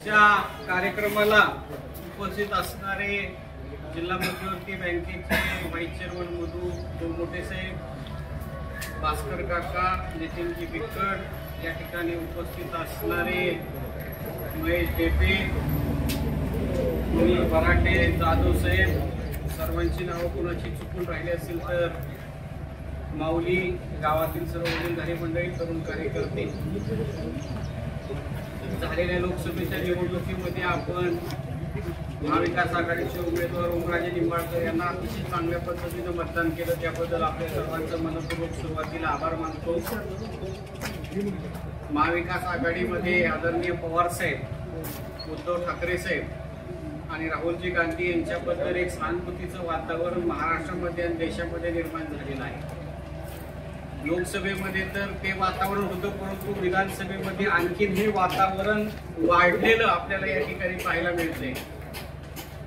आजच्या कार्यक्रमाला उपस्थित असणारे जिल्हा मध्यवर्ती बँकेचे व्हाईस चेअरमन मधु मोठे साहेब, भास्कर काका, नितीनजी बिकट, या ठिकाणी उपस्थित असणारे महेश डेपे, सुनील बराटे, जाधव साहेब, सर्वांची नावं कोणाची चुकून राहिली असेल तर माऊली, गावातील सर्व वडीलधारी मंडळी, तरुण कार्यकर्ते, झालेल्या लोकसभेच्या निवडणुकीमध्ये आपण महाविकास आघाडीचे उमेदवार ओमराजे निंबाळकर यांना अतिशय चांगल्या पद्धतीने मतदान केलं, त्याबद्दल आपल्या सर्वांचं मनपूर्वक सुरुवातीला आभार मानतो। महाविकास आघाडीमध्ये आदरणीय पवार साहेब, उद्धव ठाकरे साहेब आणि राहुलजी गांधी यांच्याबद्दल एक सहानुभूतीचं वातावरण महाराष्ट्रामध्ये आणि देशामध्ये निर्माण झालेलं आहे। लोकसभेमध्ये तर ते वातावरण होतं, परंतु विधानसभेमध्ये आणखीन हे वातावरण वाढलेलं आपल्याला या ठिकाणी पाहायला मिळते।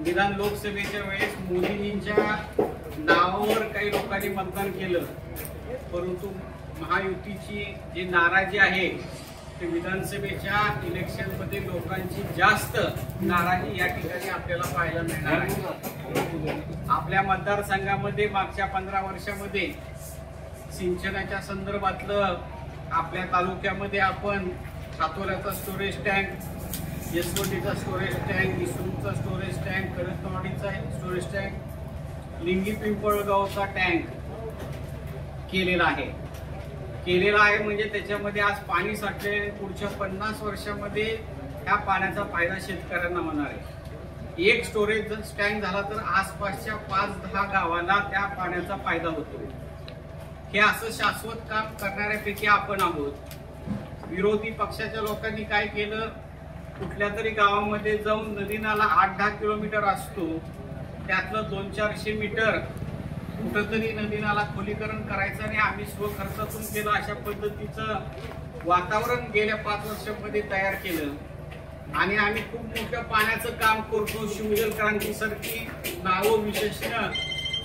विधान लोकसभेच्या वेळेस मोदींच्या नावावर काही लोकांनी मतदान केलं, परंतु महायुतीची जी नाराजी आहे ते विधानसभेच्या इलेक्शनमध्ये लोकांची जास्त नाराजी या ठिकाणी आपल्याला पाहायला मिळणार आहे। आपल्या मतदारसंघामध्ये मागच्या 15 वर्षामध्ये सिंचनाच्या संदर्भातलं आपल्या तालुक्यामध्ये आपण सातोऱ्याचा स्टोरेज टँक, येसवडीचा स्टोरेज टँक, इसरूचा स्टोरेज टँक, करतवाडीचा स्टोरेज टँक, लिंगी पिंपळगावचा टँक केलेला आहे म्हणजे त्याच्यामध्ये आज पाणी साठले। पुढच्या 50 वर्षामध्ये ह्या पाण्याचा फायदा शेतकऱ्यांना होणार आहे। एक स्टोरेज टँक झाला तर आसपासच्या 5-10 गावांना त्या पाण्याचा फायदा होतो। हे असं शाश्वत काम करणाऱ्यापैकी आपण आहोत। विरोधी पक्षाच्या लोकांनी काय केलं, कुठल्या तरी गावामध्ये जाऊन नदी नाला 8-10 किलोमीटर असतो, त्यातलं 200-400 मीटर कुठंतरी नदी नाला खोलीकरण करायचं आणि आम्ही स्वखर्चातून केलं, अशा पद्धतीचं वातावरण गेल्या 5 वर्षांमध्ये तयार केलं आणि आम्ही खूप मोठं पाण्याचं काम करतो। शिवजल क्रांतीसारखी नावं विशेषण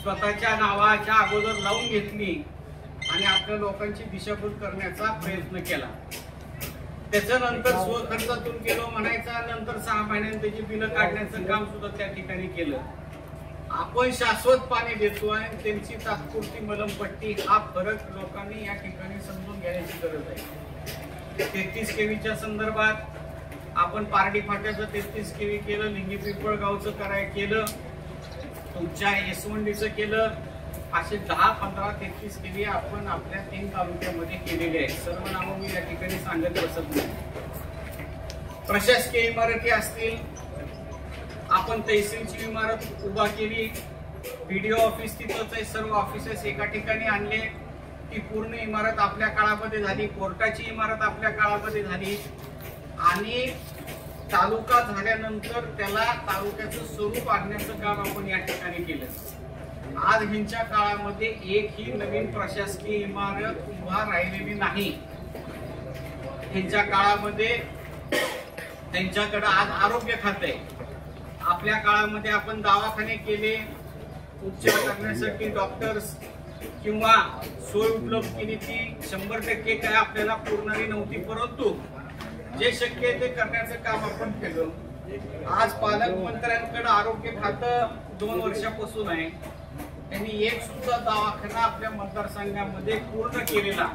स्वतःच्या नावाच्या अगोदर लावून घेतली आणि आपल्या लोकांची दिशाभूल करण्याचा प्रयत्न केला। त्याच्यानंतर स्वखर्चातून केलं म्हणायचा, नंतर 6 महिन्यांनी त्याची बिलं काढण्याचं काम सुद्धा त्या ठिकाणी केलं। आपण शाश्वत पाणी देतोय, त्यांची तात्पुरती मलमपट्टी, हा फरक लोकांनी या ठिकाणी समजून घेण्याची गरज आहे। 33 केवीच्या संदर्भात आपण पारडी फाट्याचं 33 केवी केलं, लिंगी पिंपळगावचं केलं, तुमच्या येसवंडीचं केलं, असे 10, 15, 33 केवी आपण आपल्या 3 तालुक्यामध्ये केलेले आहेत। सर्व नावं मी या ठिकाणी सांगत बसत नाही। प्रशासकीय इमारती असतील, आपण तहसीलची इमारत उभा केली, बीडीओ ऑफिस तिथंच आहे, सर्व ऑफिसेस एका ठिकाणी आणले, ती पूर्ण इमारत आपल्या काळामध्ये झाली। कोर्टाची इमारत आपल्या काळामध्ये झाली आणि तालुका झाल्यानंतर त्याला तालुक्याचं स्वरूप आणण्याचं काम आपण या ठिकाणी केलं। आज ह्यांच्या काळामध्ये एकही नवीन प्रशासकीय इमारत उभा राहिलेली नाही। ह्यांच्या काळामध्ये त्यांच्याकडे आज आरोग्य खाते आहे, आपल्या काळामध्ये आपण दवाखाने केले, उपचार करण्यासाठी डॉक्टर्स किंवा सोय उपलब्ध केली, ती 100% काय आपल्याला पुरणारी नव्हती, परंतु जे शक्य आहे ते करण्याचं काम आपण केलं। आज पालकमंत्र्यांकडे आरोग्य खातं 2 वर्षापासून आहे, त्यांनी एक सुद्धा दवाखाना आपल्या मतदारसंघामध्ये पूर्ण केलेला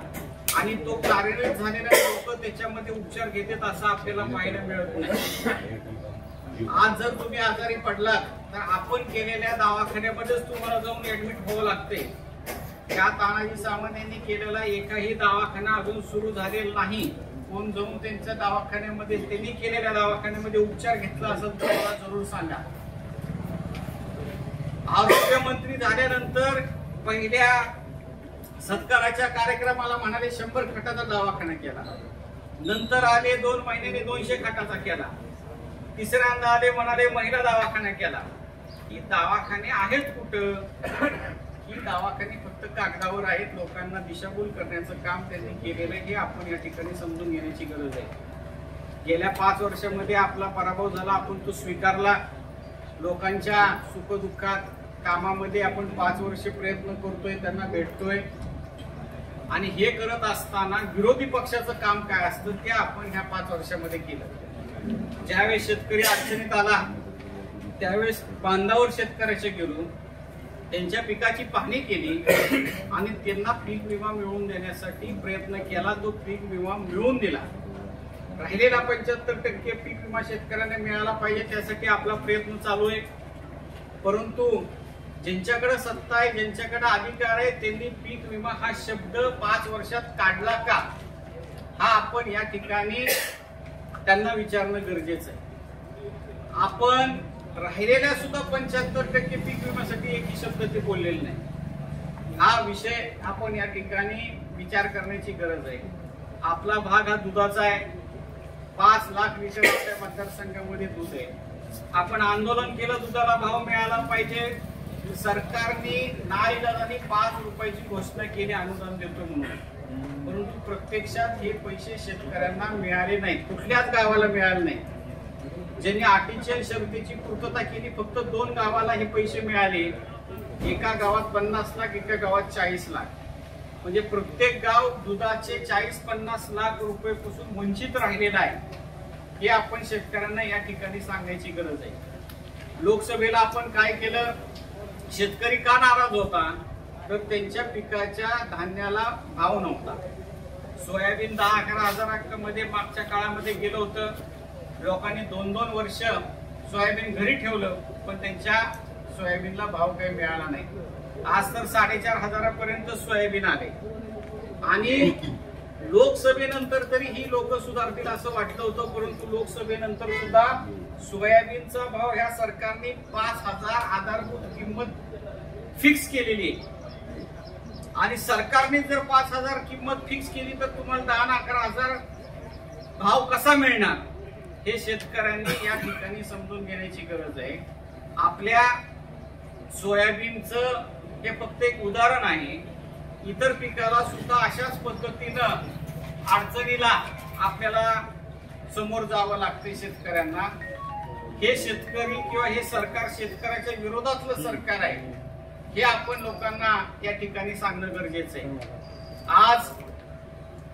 आणि तो कार्यरत झालेला लोक त्याच्यामध्ये उपचार घेतात असं आपल्याला पाहायला मिळत नाही। आज जर तुम्ही आजारी पडलात तर आपण केलेल्या दवाखान्यामध्येच तुम्हाला जाऊन ऍडमिट व्हावं लागते। त्या तानाजी सावंत यांनी केलेला एकही दवाखाना अजून सुरू झालेला नाही। कोण जाऊन त्यांच्या दवाखान्यामध्ये, त्यांनी केलेल्या दवाखान्यामध्ये उपचार घेतला असेल तर मला जरूर सांगा। आरोग्यमंत्री झाल्यानंतर पहिल्या सत्काराच्या कार्यक्रमाला म्हणाले 100 खाटाचा दवाखाना केला, नंतर आले 2 महिन्याने 200 खाटाचा केला, तिसऱ्यांदा आले म्हणाले महिला दवाखाना केला। ही दवाखाने आहेत कुठं? ही दवाखाने फक्त कागदावर आहेत, लोकांना दिशाभूल करण्याचं काम त्यांनी केलेलं आहे, हे आपण या ठिकाणी समजून घेण्याची गरज आहे। गेल्या 5 वर्षांमध्ये आपला पराभव झाला, आपण तो स्वीकारला। लोकांच्या सुखदुःखात कामामध्ये आपण 5 वर्ष प्रयत्न करतोय, त्यांना भेटतोय आणि हे करत असताना विरोधी पक्षाचं काम काय असतं ते आपण ह्या 5 वर्षांमध्ये केलं। ज्यावेळेस शेतकरी अडचणीत आला त्यावेळेस बांधावर शेतकऱ्याच्या गेलो, त्यांच्या पिकाची पाहणी केली आणि त्यांना पीक विमा मिळवून देण्यासाठी प्रयत्न केला. तो पीक विमा मिळवून दिला. राहिलेला 75% पीक विमा शेतकऱ्यांना मिळाला पाहिजे त्यासाठी आपला प्रयत्न चालू आहे. परंतु ज्यांच्याकडे सत्ता आहे, ज्यांच्याकडे अधिकार आहे, त्यांनी पीक विमा हा शब्द 5 वर्षात काढला का, हा आपण या ठिकाणी त्यांना विचारणं गरजेचं आहे. आपण राहिलेल्या सुद्धा 75% पीक विम्यासाठी एकही शब्द ते बोललेले नाही. हा विषय आपण या ठिकाणी विचार करण्याची गरज आहे. आपला भाग हा दुधाचा आहे. 5 लाख लिटर आपल्या मतदारसंघामध्ये दूध आहे. आपण आंदोलन केलं, दुधाला भाव मिळाला पाहिजे. सरकारने नाईलाजाने 5 रुपयाची घोषणा केली अनुदान देतो म्हणून, परंतु प्रत्यक्षात हे पैसे शेतकऱ्यांना मिळाले नाहीत. कुठल्याच गावाला मिळाले नाही. ज्यांनी अटीच्या शर्तीची पूर्तता केली फक्त 2 गावाला हे पैसे मिळाले. एका गावात 50 लाख, एका गावात 40 लाख. म्हणजे प्रत्येक गाव दुधाचे 40-50 लाख रुपये पासून वंचित राहिलेला आहे. हे आपण शेतकऱ्यांना या ठिकाणी सांगायची गरज आहे. लोकसभेला आपण काय केलं, शेतकरी का नाराज होता, तर त्यांच्या पिकाच्या धान्याला भाव नव्हता. सोयाबीन 10-11 हजार मध्ये मागच्या काळामध्ये गेलं होतं. लोकांनी 2-2 वर्ष सोयाबीन घरी ठेवलं, पण त्यांच्या सोयाबीनला भाव काही मिळाला नाही. आज तर 4,500 पर्यंत सोयाबीन आले. आणि लोकसभेनंतर तरी ही लोक सुधारतील असं वाटलं होतं, परंतु लोकसभेनंतर सुद्धा सोयाबीनचा भाव ह्या सरकारने 5,000 आधारभूत किंमत फिक्स केलेली आहे. आणि सरकारने जर 5,000 किंमत फिक्स केली तर तुम्हाला 10-11 हजार भाव कसा मिळणार, हे शेतकऱ्यांनी या ठिकाणी समजून घेण्याची गरज आहे. आपल्या सोयाबीनचं हे फक्त एक उदाहरण आहे. इतर पिकाला सुद्धा अशाच पद्धतीनं अडचणीला आपल्याला समोर जावं लागते शेतकऱ्यांना. हे शेतकरी किंवा हे सरकार शेतकऱ्याच्या विरोधातलं सरकार आहे, हे आपण लोकांना या ठिकाणी सांगणं गरजेचं आहे. आज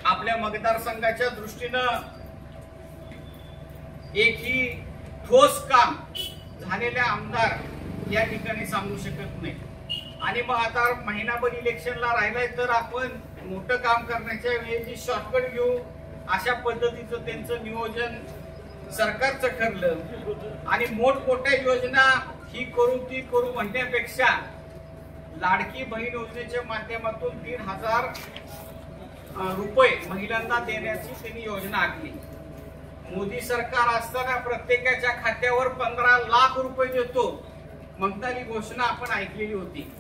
आपल्या मतदारसंघाच्या दृष्टीनं एकही ठोस काम झालेल्या आमदार या ठिकाणी सांगू शकत नाही. आणि मग आता महिनाभर इलेक्शनला राहिलाय तर आपण मोठं काम करण्याच्या वेळी शॉर्टकट घेऊ अशा पद्धतीचं त्यांचं नियोजन सरकारचं ठरलं. आणि मोठमोठ्या योजना ही करू ती करू म्हणण्यापेक्षा लाडकी बहीण योजनेच्या माध्यमातून 3,000 रुपये महिलांना देण्याची त्यांनी योजना आखली. मोदी सरकार असताना प्रत्येकाच्या खात्यावर 15 लाख रुपये देतो म्हणता ही घोषणा आपण ऐकलेली होती.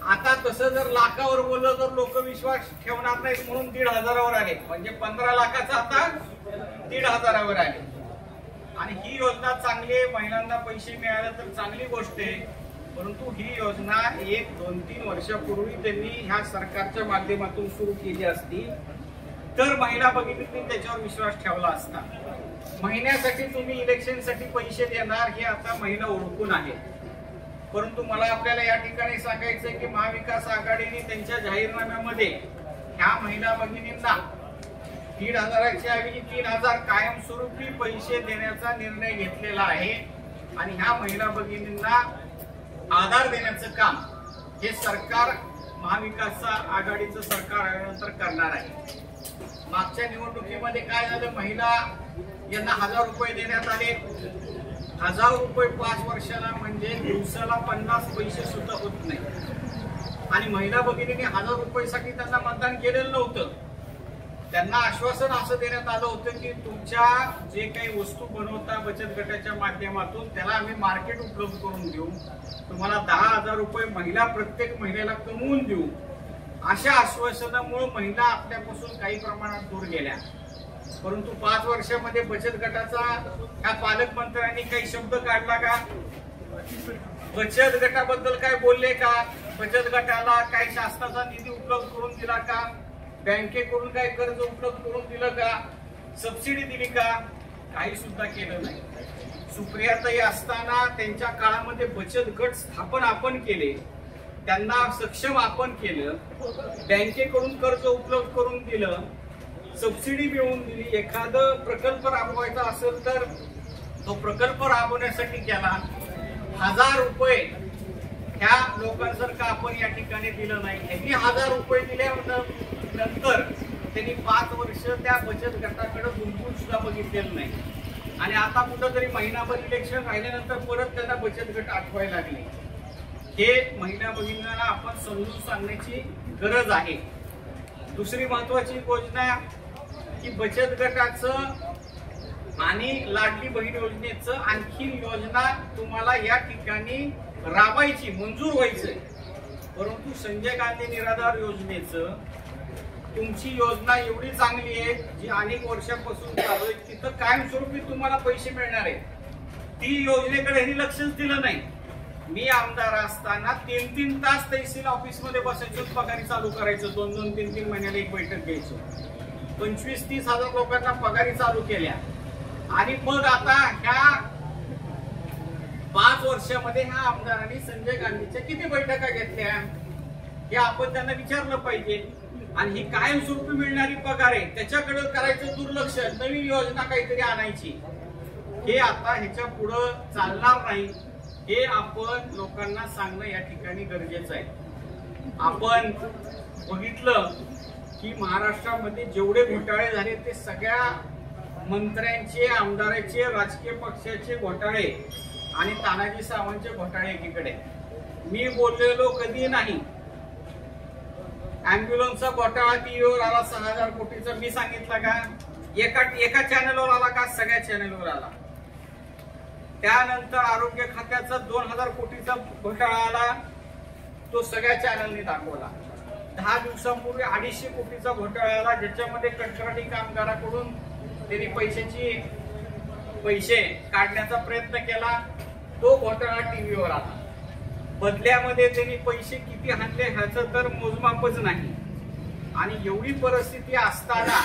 आता तसं जर लाखावर बोललं तर लोक विश्वास ठेवणार नाहीत म्हणून 1,500वर आले. म्हणजे 15 लाखाचं आता 1,500वर आले. आणि ही योजना चांगली आहे, महिलांना पैसे मिळाले तर चांगली गोष्ट आहे. परंतु ही योजना 1-2-3 वर्षापूर्वी त्यांनी ह्या सरकारच्या माध्यमातून सुरू केली असती तर महिला भगिनींनी त्याच्यावर विश्वास ठेवला असता. महिन्यासाठी तुम्ही इलेक्शनसाठी पैसे देणार हे आता महिला ओळखून आहेत. परंतु मला आपल्याला या ठिकाणी सांगायचंय की महाविकास आघाडीने त्यांच्या जाहीरनाम्यामध्ये ह्या महिला भगिनींना 1,500च्या ऐवजी 3,000 कायमस्वरूपी पैसे देण्याचा निर्णय घेतलेला आहे. आणि ह्या महिला भगिनींना आधार देण्याचं काम हे सरकार महाविकास आघाडीचं सरकार आल्यानंतर करणार आहे. मागच्या निवडणुकीमध्ये काय झालं, महिला यांना 1,000 रुपये देण्यात आले. 1,000 रुपये 5 वर्षाला म्हणजे दिवसाला 50 पैसे सुद्धा होत नाही. आणि महिला भगिनींनी 1,000 रुपयासाठी त्यांना मतदान केलेलं नव्हतं. त्यांना आश्वासन असं देण्यात आलं होतं की तुमच्या जे काही वस्तू बनवता बचत गटाच्या माध्यमातून त्याला आम्ही मार्केट उपलब्ध करून देऊ, तुम्हाला 10,000 रुपये महिला प्रत्येक महिलेला कमवून देऊ. अशा आश्वासनामुळे महिला आपल्यापासून काही प्रमाणात दूर गेल्या. परंतु 5 वर्षामध्ये बचत गटाचा ह्या पालकमंत्र्यांनी काही शब्द काढला का, बचत गटाबद्दल काय बोलले का, बचत गटाला काही शासनाचा निधी उपलब्ध करून दिला का, बँकेकडून काही कर्ज उपलब्ध करून दिलं का, सबसिडी दिली का, काही सुद्धा केलं नाही. सुप्रियाताई असताना त्यांच्या काळामध्ये बचत गट स्थापन आपण केले, त्यांना सक्षम आपण केलं, बँकेकडून कर्ज उपलब्ध करून दिलं, सबसिडी मिळवून दिली, एखादं प्रकल्प राबवायचा असेल तर तो प्रकल्प राबवण्यासाठी केला. 1000 रुपये ह्या लोकांसारखं आपण या ठिकाणी दिलं नाही. यांनी 1000 रुपये दिल्यानंतर त्यांनी 5 वर्ष त्या बचत गटाकडे गुंतवून सुद्धा बघितलेलं नाही. आणि आता कुठंतरी महिनाभर इलेक्शन राहिल्यानंतर परत त्यांना बचत गट आठवायला लागले. हे महिला भगिनींना आपण समजून सांगण्याची गरज आहे. दुसरी महत्वाची योजना की बचत गटाचं आणि लाडली बहीण योजनेचं आणखी योजना तुम्हाला या ठिकाणी राबायची, मंजूर व्हायचंय. परंतु संजय गांधी निराधार योजनेचं तुमची योजना एवढी चांगली आहे जी अनेक वर्षापासून चालू आहे, तिथं कायमस्वरूपी तुम्हाला पैसे मिळणार आहेत. ती योजनेकडे ह्यांनी लक्षच दिलं नाही. मी आमदार असताना 3-3 तास तहसील ऑफिस मध्ये बसायचो, पगारी चालू करायचं. 2-2, 3-3 महिन्याला एक बैठक घ्यायचो. 25-30 हजार लोकांना पगारी चालू केल्या. आणि मग आता ह्या 5 वर्षामध्ये ह्या आमदारांनी संजय गांधीच्या किती बैठका घेतल्या हे आपण त्यांना विचारलं पाहिजे. आणि ही कायमस्वरूपी मिळणारी पगार आहे त्याच्याकडे करायचं दुर्लक्ष, नवीन योजना काहीतरी आणायची, हे आता ह्याच्या पुढे चालणार नाही. हे आपण लोकांना सांगणं या ठिकाणी गरजेचं आहे. आपण बघितलं की महाराष्ट्रामध्ये जेवढे घोटाळे झाले ते सगळ्या मंत्र्यांचे, आमदारांचे, राजकीय पक्षाचे घोटाळे आणि तानाजी सावंतचे घोटाळे एकीकडे. मी बोललेलो कधी नाही. अँब्युलन्सचा घोटाळा टीव्हीवर आला 6000 कोटीचा, मी सांगितलं का? एका चॅनलवर आला का? सगळ्या चॅनलवर आला. त्यानंतर आरोग्य खात्याचा 2000 कोटीचा घोटाळा आला, तो सगळ्या चॅनलने दाखवला. 10 दिवसांपूर्वी 250 कोटीचा घोटाळा आला ज्याच्यामध्ये कंत्राटी कामगाराकडून त्यांनी पैसे काढण्याचा प्रयत्न केला, तो घोटाळा टीव्हीवर आला. बदल्यामध्ये त्यांनी पैसे किती आणले ह्याचं तर मोजमापच नाही. आणि एवढी परिस्थिती असताना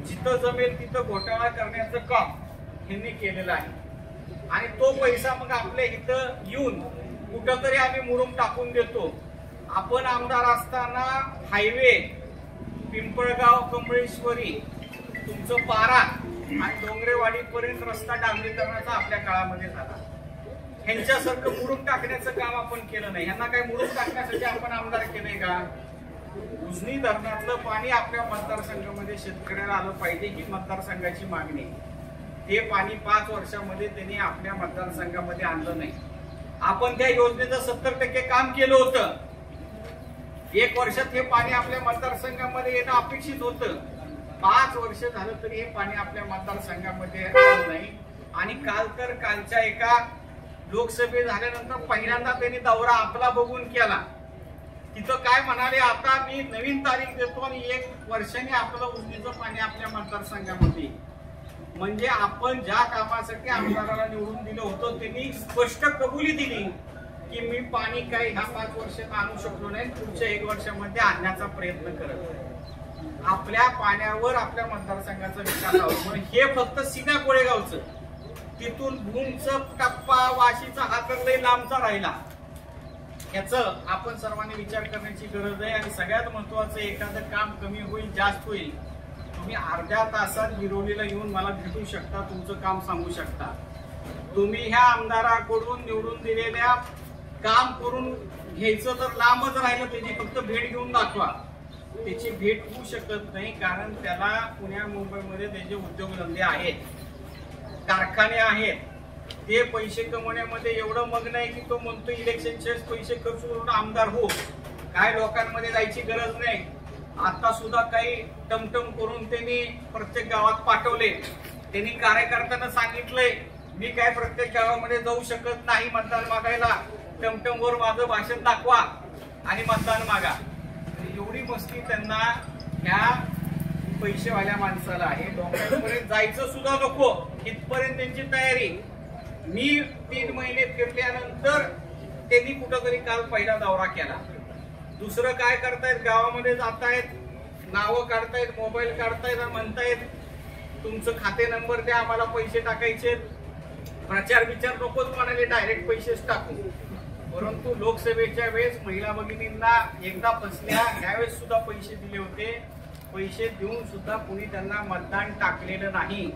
जिथं जमेल तिथं घोटाळा करण्याचं काम यांनी केलेलं आहे. आणि तो पैसा मग आपल्या इथं येऊन कुठंतरी आम्ही मुरुम टाकून देतो. आपण आमदार असताना हायवे पिंपळगाव कमळेश्वरी तुमचं पारा आणि डोंगरेवाडी पर्यंत रस्ता डांबरीकरणाचा आपल्या काळामध्ये झाला. ह्यांच्यासारखं मुरुम टाकण्याचं काम आपण केलं नाही. ह्यांना काही मुरुम टाकण्यासाठी आपण आमदार केलंय का? उजनी धरणातलं पाणी आपल्या मतदारसंघामध्ये शेतकऱ्याला आलं पाहिजे ही मतदारसंघाची मागणी. ते पाणी 5 वर्षामध्ये त्यांनी आपल्या मतदारसंघामध्ये आणलं नाही. आपण त्या योजनेचं 70% काम केलं होतं. 1 वर्षात हे पाणी आपल्या मतदारसंघामध्ये येणं अपेक्षित होतं. 5 वर्ष झालं तरी हे पाणी आपल्या मतदारसंघामध्ये आलं नाही. आणि कालच्या एका लोकसभे झाल्यानंतर पहिल्यांदा त्यांनी दौरा आपला बघून केला. तिथं काय म्हणाले, आता मी नवीन तारीख देतो आणि 1 वर्षाने आपलं उजनीचं पाणी आपल्या मतदारसंघामध्ये. म्हणजे आपण ज्या कामासाठी आमदाराला निवडून दिलं होतं त्यांनी स्पष्ट कबुली दिली की मी पाणी काही ह्या 5 वर्षात आणू शकलो नाही, पुढच्या 1 वर्षामध्ये आणण्याचा प्रयत्न करत. आपल्या पाण्यावर आपल्या मतदारसंघाचा विकास हवा. हे फक्त सीना कोळेगावचं, तिथून भूमचं टप्पा वाशीचा हा तर लई लांबचा राहिला. याचं आपण सर्वांनी विचार करण्याची गरज आहे. आणि सगळ्यात महत्वाचं, एखादं काम कमी होईल जास्त होईल, तुम्ही अर्ध्या तासात गिरोलीला येऊन मला भेटू शकता, तुमचं काम सांगू शकता. तुम्ही ह्या आमदाराकडून निवडून दिलेल्या काम करून घ्यायचं तर लांबच राहिलं, त्याची फक्त भेट घेऊन दाखवा. त्याची भेट होऊ शकत नाही, कारण त्याला पुण्या मुंबईमध्ये त्याचे उद्योगधंदे आहेत, कारखाने आहेत. ते पैसे कमवण्यामध्ये एवढं मग्न आहे की तो म्हणतो इलेक्शनचे पैसे खर्च करून आमदार हो. काय लोकांमध्ये जायची गरज नाही. आता सुद्धा काही टमटम करून त्यांनी प्रत्येक गावात पाठवले. त्यांनी कार्यकर्त्यांना सांगितलंय मी काय प्रत्येक गावामध्ये जाऊ शकत नाही मतदान मागायला, टमटमवर माझं भाषण दाखवा आणि मतदान मागा. एवढी मस्ती त्यांना ह्या पैसेवाल्या माणसाला आहे. लोकांपर्यंत जायचं सुद्धा नको इथपर्यंत त्यांची तयारी. मी 3 महिने फिरल्यानंतर त्यांनी कुठंतरी काल पहिला दौरा केला. दुसरं काय करतायत, गावामध्ये जातायत, नावं काढतायत, मोबाईल काढतायत, म्हणतायत तुमचं खाते नंबर द्या, आम्हाला पैसे टाकायचे. प्रचार विचार नकोच म्हणाले, डायरेक्ट पैसेच टाकू. परंतु लोकसभेच्या वेळेस महिला भगिनींना एकदा फसल्या, यावेळेस सुद्धा पैसे दिले होते. पैसे देऊन सुद्धा कुणी त्यांना मतदान टाकलेलं नाही.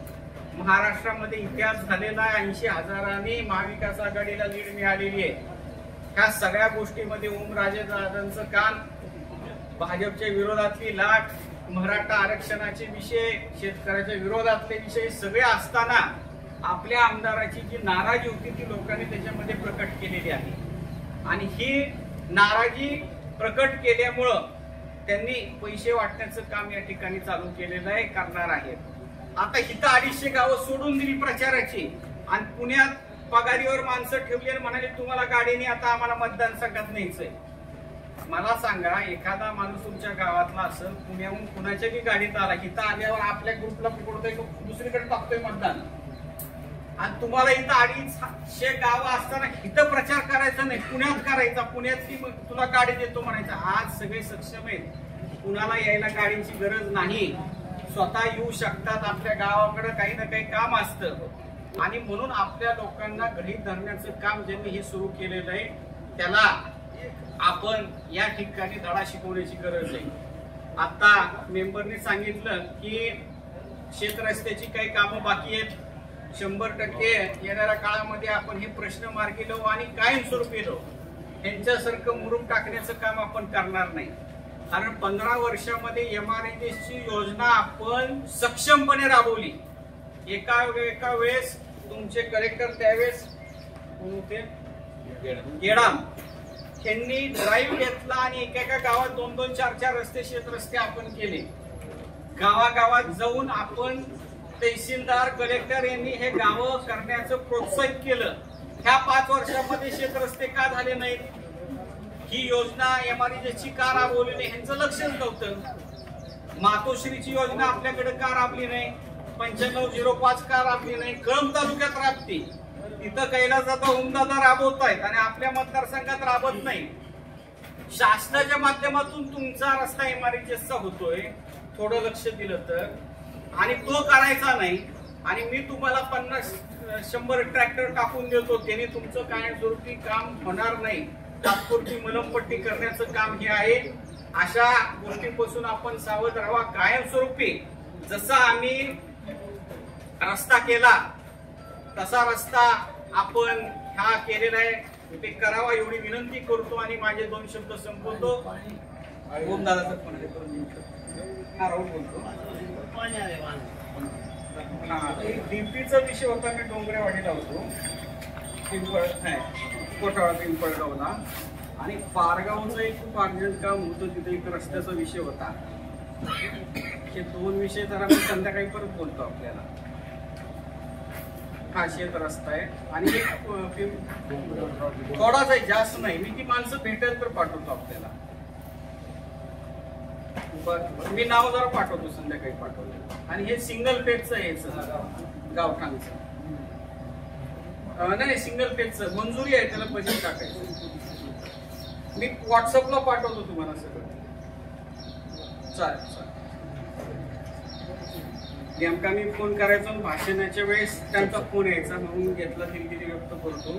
महाराष्ट्रामध्ये इतिहास झालेला आहे. 80,000 महाविकास आघाडीला लीड मिळालेली आहे. ह्या सगळ्या गोष्टीमध्ये ओमराजे दादांचं काम, भाजपच्या विरोधातली लाट, मराठा आरक्षणाचे विषय, शेतकऱ्याच्या विरोधातले विषय सगळे असताना आपल्या आमदाराची जी नाराजी होती ती लोकांनी त्याच्यामध्ये प्रकट केलेली आहे. आणि ही नाराजी प्रकट केल्यामुळं त्यांनी पैसे वाटण्याचं काम या ठिकाणी चालू केलेलं आहे, करणार आहेत. आता इथं 250 गावं सोडून दिली प्रचाराची आणि पुण्यात पगारीवर माणसं ठेवली आणि म्हणाले तुम्हाला गाडीने आता आम्हाला मतदारसंघात न्यायचंय. मला सांगा, एखादा माणूस तुमच्या गावातला असेल, पुण्याहून कुणाच्या बी गाडीत आला, इथं आल्यावर आपल्या ग्रुपला पकडतोय, दुसरीकडे टाकतोय मतदान, आणि तुम्हाला इथं 250 गावं असताना इथं प्रचार करायचा नाही, पुण्यात करायचा, पुण्यातली तुला गाडी देतो म्हणायचं. आज सगळे सक्षम आहेत, कुणाला यायला गाडीची गरज नाही, स्वतः येऊ शकतात. आपल्या गावाकडे काही ना काही काम असतं आणि म्हणून आपल्या लोकांना गृहीत धरण्याचं काम ज्यांनी हे सुरू केलेलं आहे त्याला आपण या ठिकाणी धडा शिकवण्याची गरज आहे. आता मेंबरने सांगितलं की शेत रस्त्याची काही कामं बाकी आहेत. 100% येणाऱ्या काळामध्ये आपण हे प्रश्न मार्गी लावू आणि कायमस्वरूपी लावू. यांच्यासारखं मुरुम टाकण्याचं काम आपण करणार नाही. कारण 15 वर्षामध्ये MRNGची योजना आपण सक्षमपणे राबवली. एका वेळेस तुमचे कलेक्टर त्यावेळेस गेडाम यांनी ड्राईव्ह घेतला आणि एका गावात 2-2, 4-4 रस्ते, शेत रस्ते आपण केले. गावागावात जाऊन आपण तहसीलदार, कलेक्टर यांनी हे गावं करण्याचं प्रोत्साहित केलं. ह्या 5 वर्षामध्ये शेत रस्ते का झाले नाहीत, ही योजना MRNGची का राबवली नाही, ह्यांचं लक्षच नव्हतं. मातोश्रीची योजना आपल्याकडे का राबली नाही, 9505 का राबली नाही, कळंब तालुक्यात राबते, तिथं कैलासदादा ओमदादा राबवतायत आणि आपल्या मतदारसंघात राबत नाही. शासनाच्या माध्यमातून तुमचा रस्ता MRNGचा होतोय, थोडं लक्ष दिलं तर, आणि तो करायचा नाही. आणि मी तुम्हाला 50-100 ट्रॅक्टर टाकून देतो, त्याने तुमचं कायमस्वरूपी काम होणार नाही. तात्पुरती मलमपट्टी करण्याचं काम हे आहे. अशा गोष्टींपासून आपण सावध राहावा. कायमस्वरूपी जसा आम्ही रस्ता केला तसा रस्ता आपण हा केलेला आहे, ते करावा एवढी विनंती करतो आणि माझे 2 शब्द संपवतो. ओमदादाचा फोन डीपीचा विषय होता. मी डोंगरेवाडीला होतो, कोटाळा पिंपळगावला, आणि पारगावचं एक खूप अर्जंट काम होतं. तिथे एक रस्त्याचा विषय होता. हे 2 विषय जरा मी संध्याकाळी परत बोलतो आपल्याला. हा शेत रस्ता आहे आणि एक थोडाच आहे, जास्त नाही. मी ती माणसं भेटेल तर पाठवतो आपल्याला. मी नाव जरा पाठवतो, संध्याकाळी पाठवलं. आणि हे सिंगल पेजचं आहे, गावठाणचं नाही, सिंगल पेजचं मंजुरी आहे, त्याला पैसे टाकायचं. मी व्हॉट्सअपला पाठवतो तुम्हाला सगळं. चालेल. नेमका मी फोन करायचो, भाषणाच्या वेळेस त्यांचा फोन यायचा, म्हणून घेतला, दिलगिरी व्यक्त करतो.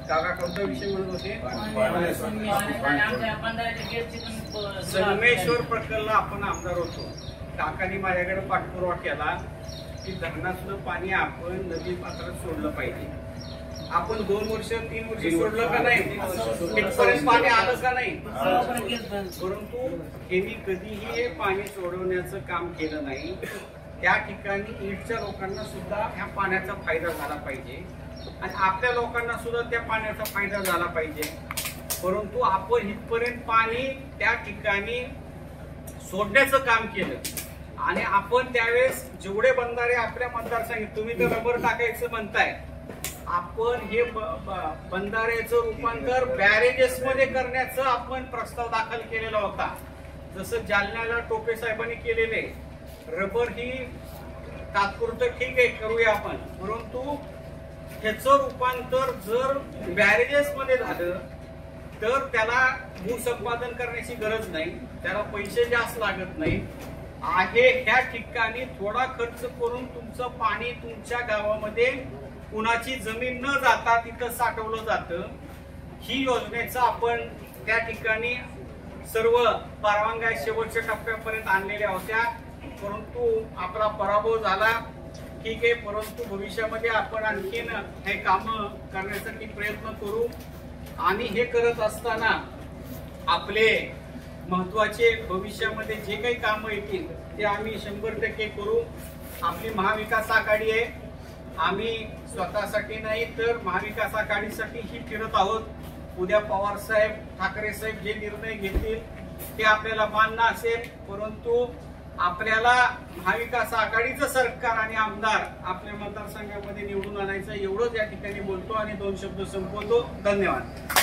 काका कोणता विषय म्हणत होते? संगमेश्वर प्रकल्प आपण आमदार होतो. काकांनी माझ्याकडे पाठपुरावा केला की धरणातलं पाणी आपण नदी पात्रात सोडलं पाहिजे. आपण 2 वर्ष 3 वर्ष सोडलं का नाही, तिथपर्यंत पाणी आलं का नाही, परंतु यांनी कधीही हे पाणी सोडवण्याचं काम केलं नाही. त्या ठिकाणी ईडच्या लोकांना सुद्धा ह्या पाण्याचा फायदा झाला पाहिजे आणि आपल्या लोकांना सुद्धा त्या पाण्याचा फायदा झाला पाहिजे. परंतु आपण इथपर्यंत पाणी त्या ठिकाणी सोडण्याचं काम केलं आणि आपण त्यावेळेस जेवढे बंधारे आपल्या मतदारसंघात, तुम्ही तर रबर टाकायचं म्हणताय, आपण हे बंधाऱ्याचं रूपांतर बॅरेजेस मध्ये करण्याचं आपण प्रस्ताव दाखल केलेला होता. जसं जालन्याला टोपे साहेबांनी केलेले. रबर ही तात्पुरतं ठीक आहे, करूया आपण, परंतु ह्याचं रूपांतर जर बॅरेजेस मध्ये झालं तर त्याला भूसंपादन करण्याची गरज नाही, त्याला पैसे जास्त लागत नाही आहे. ह्या ठिकाणी थोडा खर्च करून तुमचं पाणी तुमच्या गावामध्ये कुणाची जमीन न जाता तिथं साठवलं जातं. ही योजनेचा आपण त्या ठिकाणी सर्व परवानग्या शेवटच्या टप्प्यापर्यंत आणलेल्या होत्या. परंतु आपला पराभव झाला, ठीक आहे, परंतु भविष्यामध्ये आपण आणखीन हे काम करण्यासाठी प्रयत्न करू आणि हे करत असताना आपले महत्वाचे भविष्यामध्ये जे काही कामं येतील ते आम्ही 100% करू. आपली महाविकास आघाडी आहे, आम्ही स्वतःसाठी नाही तर महाविकास आघाडीसाठी ही फिरत आहोत. उद्या पवार साहेब, ठाकरे साहेब जे निर्णय घेतील ते आपल्याला मान्य असेल, परंतु आपल्याला महाविकास आघाडीचं सरकार आणि आमदार आपल्या मतदारसंघामध्ये निवडून आणायचं, एवढंच या ठिकाणी बोलतो आणि 2 शब्द संपवतो. धन्यवाद.